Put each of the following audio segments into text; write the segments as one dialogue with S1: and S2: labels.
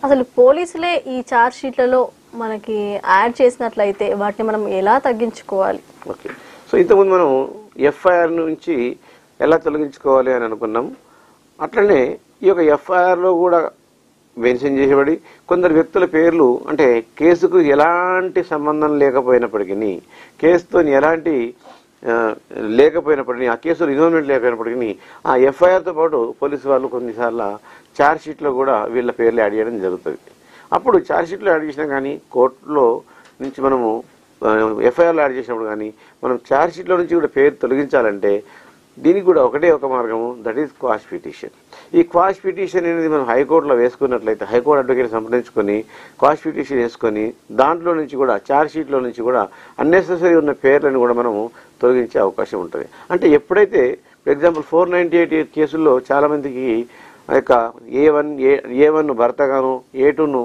S1: అసలు పోలీసులే ఈ చార్జ్ షీట్లలో మనకి యాడ్ చేసినట్లయితే వాటిని మనం ఎలా తగ్గించుకోవాలి?
S2: ఓకే, సో ఇంతకుముందు మనం ఎఫ్ఐఆర్ నుంచి ఎలా తొలగించుకోవాలి అని అనుకున్నాం. అట్లనే ఈ యొక్క ఎఫ్ఐఆర్లో కూడా మెన్షన్ చేయబడి కొందరు వ్యక్తుల పేర్లు అంటే కేసుకు ఎలాంటి సంబంధం లేకపోయినప్పటికీ, కేసుతో ఎలాంటి లేకపోయినప్పటికీ, ఆ కేసులో ఇన్వాల్వ్మెంట్ లేకపోయినప్పటికీ ఆ ఎఫ్ఐఆర్తో పాటు పోలీసు వాళ్ళు కొన్నిసార్లు ఛార్జ్ షీట్లో కూడా వీళ్ళ పేర్లు యాడ్ చేయడం జరుగుతుంది. అప్పుడు ఛార్జ్ షీట్లో యాడ్ చేసినా కానీ కోర్టులో నుంచి మనము ఎఫ్ఐఆర్లో యాడ్ చేసినప్పుడు కానీ మనం ఛార్జ్ షీట్లో నుంచి కూడా పేరు తొలగించాలంటే దీనికి కూడా ఒకటే ఒక మార్గము, దట్ ఈస్ క్వాష్ పిటిషన్. ఈ క్వాష్ పిటిషన్ అనేది మనం హైకోర్టులో వేసుకున్నట్లయితే హైకోర్టు అడ్వకేట్ సంప్రదించుకొని క్వాష్ పిటిషన్ వేసుకొని దాంట్లో నుంచి కూడా ఛార్జ్ షీట్లో నుంచి కూడా అన్నెసెసరీ ఉన్న పేర్లను కూడా మనము తొలగించే అవకాశం ఉంటుంది. అంటే ఎప్పుడైతే ఫర్ ఎగ్జాంపుల్ 498 కేసుల్లో చాలామందికి ఆ యొక్క ఏ1 భర్తగాను, ఏ2ను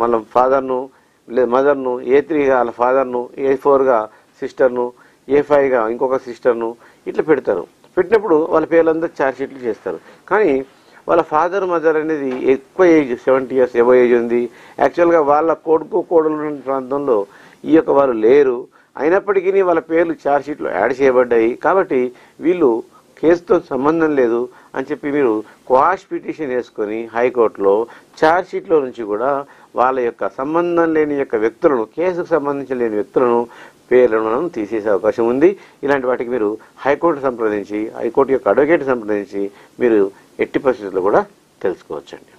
S2: మళ్ళీ ఫాదర్ను, లేదా మదర్ను, ఏ3గా వాళ్ళ ఫాదర్ను, ఏ4గా సిస్టర్ను, ఏ5గా ఇంకొక సిస్టర్ను ఇట్లా పెడతారు. పెట్టినప్పుడు వాళ్ళ పేర్లందరూ ఛార్జ్ షీట్లు చేస్తారు. కానీ వాళ్ళ ఫాదర్ మదర్ అనేది ఎక్కువ ఏజ్ 70 years ఎబో ఏజ్ ఉంది. యాక్చువల్గా వాళ్ళ కొడుకు కోడలు ఉన్న ప్రాంతంలో ఈ యొక్క వాళ్ళు లేరు. అయినప్పటికీ వాళ్ళ పేర్లు ఛార్జ్ షీట్లో యాడ్ చేయబడ్డాయి. కాబట్టి వీళ్ళు కేసుతో సంబంధం లేదు అని చెప్పి మీరు క్వాష్ పిటిషన్ వేసుకొని హైకోర్టులో ఛార్జ్ షీట్లో నుంచి కూడా వాళ్ళ యొక్క సంబంధం లేని యొక్క వ్యక్తులను, కేసుకు సంబంధించిన లేని వ్యక్తులను పేర్లను తీసేసే అవకాశం ఉంది. ఇలాంటి వాటికి మీరు హైకోర్టు సంప్రదించి, హైకోర్టు యొక్క అడ్వకేట్ సంప్రదించి మీరు ఎట్టి పరిస్థితుల్లో కూడా తెలుసుకోవచ్చండి.